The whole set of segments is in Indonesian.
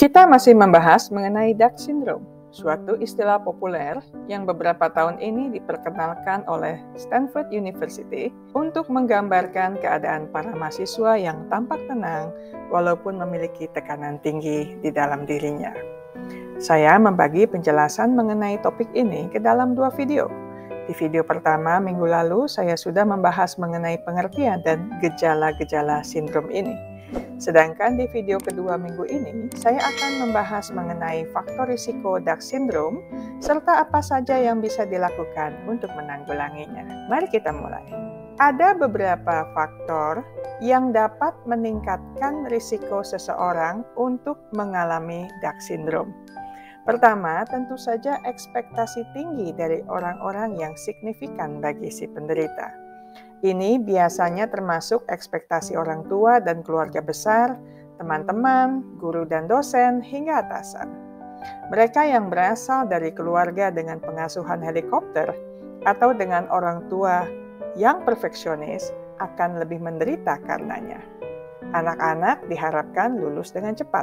Kita masih membahas mengenai Down Syndrome, suatu istilah populer yang beberapa tahun ini diperkenalkan oleh Stanford University untuk menggambarkan keadaan para mahasiswa yang tampak tenang walaupun memiliki tekanan tinggi di dalam dirinya. Saya membagi penjelasan mengenai topik ini ke dalam 2 video. Di video pertama minggu lalu, saya sudah membahas mengenai pengertian dan gejala-gejala sindrom ini. Sedangkan di video kedua minggu ini, saya akan membahas mengenai faktor risiko Down Syndrome serta apa saja yang bisa dilakukan untuk menanggulanginya. Mari kita mulai. Ada beberapa faktor yang dapat meningkatkan risiko seseorang untuk mengalami Down Syndrome. Pertama, tentu saja ekspektasi tinggi dari orang-orang yang signifikan bagi si penderita. Ini biasanya termasuk ekspektasi orang tua dan keluarga besar, teman-teman, guru dan dosen, hingga atasan. Mereka yang berasal dari keluarga dengan pengasuhan helikopter atau dengan orang tua yang perfeksionis akan lebih menderita karenanya. Anak-anak diharapkan lulus dengan cepat,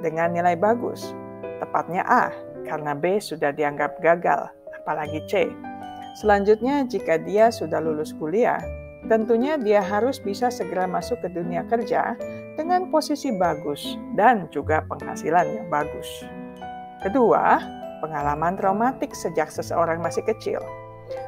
dengan nilai bagus, tepatnya A, karena B sudah dianggap gagal, apalagi C. Selanjutnya, jika dia sudah lulus kuliah, tentunya dia harus bisa segera masuk ke dunia kerja dengan posisi bagus dan juga penghasilan yang bagus. Kedua, pengalaman traumatik sejak seseorang masih kecil.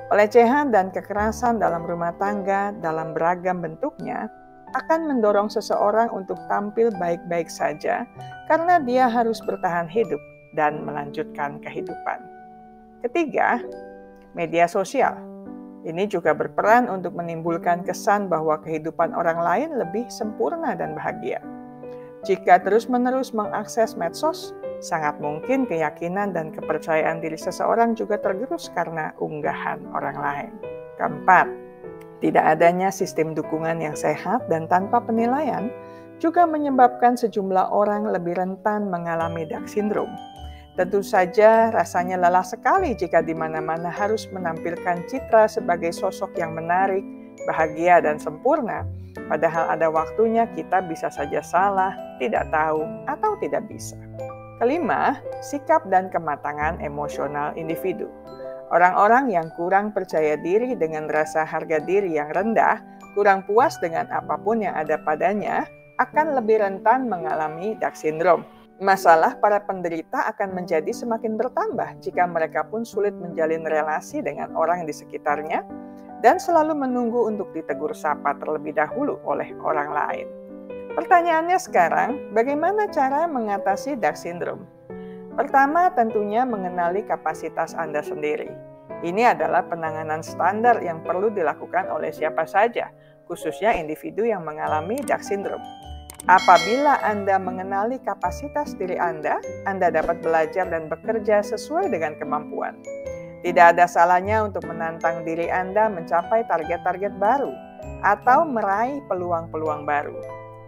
Pelecehan dan kekerasan dalam rumah tangga dalam beragam bentuknya akan mendorong seseorang untuk tampil baik-baik saja karena dia harus bertahan hidup dan melanjutkan kehidupan. Ketiga, media sosial. Ini juga berperan untuk menimbulkan kesan bahwa kehidupan orang lain lebih sempurna dan bahagia. Jika terus-menerus mengakses medsos, sangat mungkin keyakinan dan kepercayaan diri seseorang juga tergerus karena unggahan orang lain. Keempat, tidak adanya sistem dukungan yang sehat dan tanpa penilaian juga menyebabkan sejumlah orang lebih rentan mengalami Down Syndrome. Tentu saja rasanya lelah sekali jika di mana-mana harus menampilkan citra sebagai sosok yang menarik, bahagia, dan sempurna. Padahal ada waktunya kita bisa saja salah, tidak tahu, atau tidak bisa. Kelima, sikap dan kematangan emosional individu. Orang-orang yang kurang percaya diri dengan rasa harga diri yang rendah, kurang puas dengan apapun yang ada padanya, akan lebih rentan mengalami Down Syndrome. Masalah para penderita akan menjadi semakin bertambah jika mereka pun sulit menjalin relasi dengan orang di sekitarnya dan selalu menunggu untuk ditegur sapa terlebih dahulu oleh orang lain. Pertanyaannya sekarang, bagaimana cara mengatasi Down Syndrome? Pertama, tentunya mengenali kapasitas Anda sendiri. Ini adalah penanganan standar yang perlu dilakukan oleh siapa saja, khususnya individu yang mengalami Down Syndrome. Apabila Anda mengenali kapasitas diri Anda dapat belajar dan bekerja sesuai dengan kemampuan. Tidak ada salahnya untuk menantang diri Anda mencapai target-target baru atau meraih peluang-peluang baru.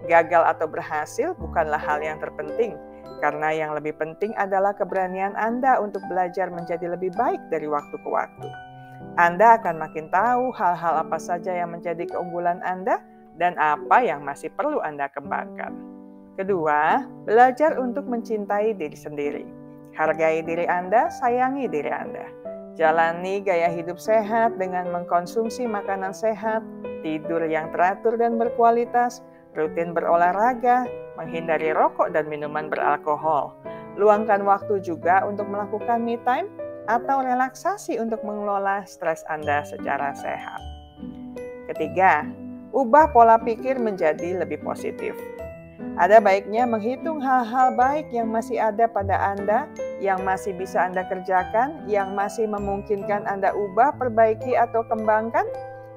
Gagal atau berhasil bukanlah hal yang terpenting, karena yang lebih penting adalah keberanian Anda untuk belajar menjadi lebih baik dari waktu ke waktu. Anda akan makin tahu hal-hal apa saja yang menjadi keunggulan Anda dan apa yang masih perlu Anda kembangkan. Kedua, belajar untuk mencintai diri sendiri. Hargai diri Anda, sayangi diri Anda. Jalani gaya hidup sehat dengan mengkonsumsi makanan sehat, tidur yang teratur dan berkualitas, rutin berolahraga, menghindari rokok dan minuman beralkohol. Luangkan waktu juga untuk melakukan me time atau relaksasi untuk mengelola stres Anda secara sehat. Ketiga, ubah pola pikir menjadi lebih positif. Ada baiknya menghitung hal-hal baik yang masih ada pada Anda, yang masih bisa Anda kerjakan, yang masih memungkinkan Anda ubah, perbaiki, atau kembangkan,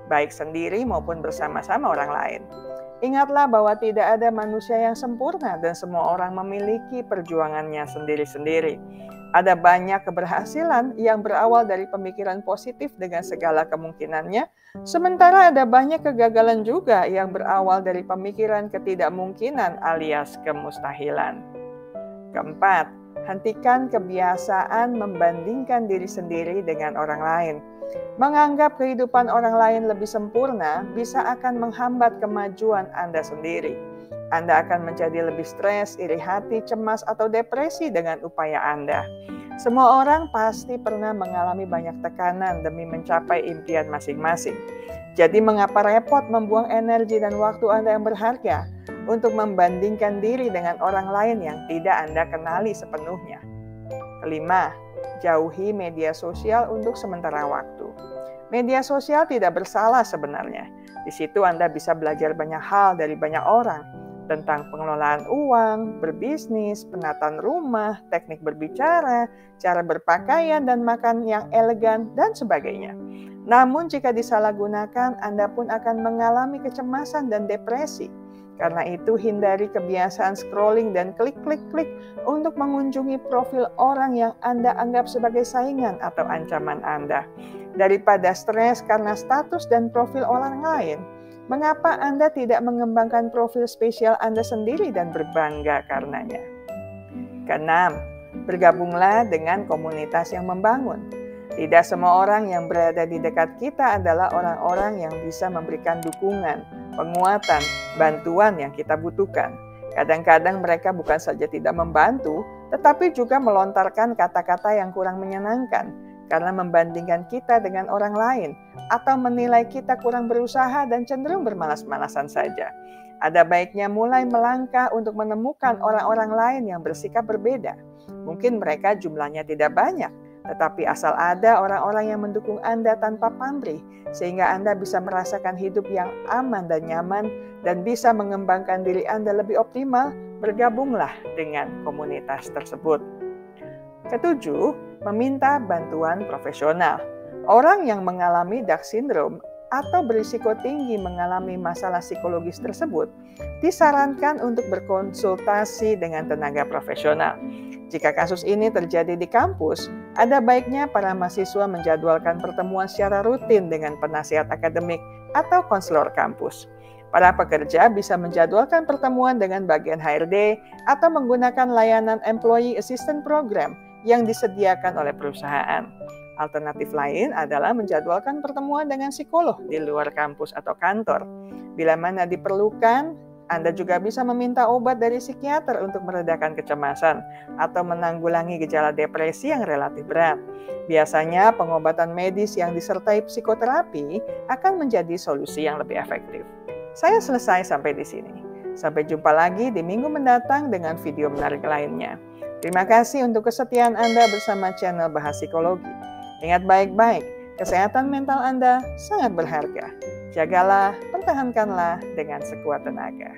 baik sendiri maupun bersama-sama orang lain. Ingatlah bahwa tidak ada manusia yang sempurna dan semua orang memiliki perjuangannya sendiri-sendiri. Ada banyak keberhasilan yang berawal dari pemikiran positif dengan segala kemungkinannya, sementara ada banyak kegagalan juga yang berawal dari pemikiran ketidakmungkinan alias kemustahilan. Keempat, hentikan kebiasaan membandingkan diri sendiri dengan orang lain. Menganggap kehidupan orang lain lebih sempurna bisa akan menghambat kemajuan Anda sendiri. Anda akan menjadi lebih stres, iri hati, cemas, atau depresi dengan upaya Anda. Semua orang pasti pernah mengalami banyak tekanan demi mencapai impian masing-masing. Jadi mengapa repot membuang energi dan waktu Anda yang berharga untuk membandingkan diri dengan orang lain yang tidak Anda kenali sepenuhnya? Kelima, jauhi media sosial untuk sementara waktu. Media sosial tidak bersalah sebenarnya. Di situ Anda bisa belajar banyak hal dari banyak orang tentang pengelolaan uang, berbisnis, penataan rumah, teknik berbicara, cara berpakaian dan makan yang elegan, dan sebagainya. Namun jika disalahgunakan, Anda pun akan mengalami kecemasan dan depresi. Karena itu hindari kebiasaan scrolling dan klik-klik-klik untuk mengunjungi profil orang yang Anda anggap sebagai saingan atau ancaman Anda. Daripada stres karena status dan profil orang lain, mengapa Anda tidak mengembangkan profil spesial Anda sendiri dan berbangga karenanya? Keenam, bergabunglah dengan komunitas yang membangun. Tidak semua orang yang berada di dekat kita adalah orang-orang yang bisa memberikan dukungan, penguatan, bantuan yang kita butuhkan. Kadang-kadang mereka bukan saja tidak membantu, tetapi juga melontarkan kata-kata yang kurang menyenangkan karena membandingkan kita dengan orang lain atau menilai kita kurang berusaha dan cenderung bermalas-malasan saja. Ada baiknya mulai melangkah untuk menemukan orang-orang lain yang bersikap berbeda. Mungkin mereka jumlahnya tidak banyak, tetapi asal ada orang-orang yang mendukung Anda tanpa pamrih, sehingga Anda bisa merasakan hidup yang aman dan nyaman dan bisa mengembangkan diri Anda lebih optimal, bergabunglah dengan komunitas tersebut. Ketujuh, meminta bantuan profesional. Orang yang mengalami Dark Syndrome atau berisiko tinggi mengalami masalah psikologis tersebut disarankan untuk berkonsultasi dengan tenaga profesional. Jika kasus ini terjadi di kampus, ada baiknya para mahasiswa menjadwalkan pertemuan secara rutin dengan penasihat akademik atau konselor kampus. Para pekerja bisa menjadwalkan pertemuan dengan bagian HRD atau menggunakan layanan Employee Assistance Program yang disediakan oleh perusahaan. Alternatif lain adalah menjadwalkan pertemuan dengan psikolog di luar kampus atau kantor. Bila mana diperlukan, Anda juga bisa meminta obat dari psikiater untuk meredakan kecemasan atau menanggulangi gejala depresi yang relatif berat. Biasanya pengobatan medis yang disertai psikoterapi akan menjadi solusi yang lebih efektif. Saya selesai sampai di sini. Sampai jumpa lagi di minggu mendatang dengan video menarik lainnya. Terima kasih untuk kesetiaan Anda bersama channel Bahas Psikologi. Ingat baik-baik, kesehatan mental Anda sangat berharga. Jagalah, pertahankanlah dengan sekuat tenaga.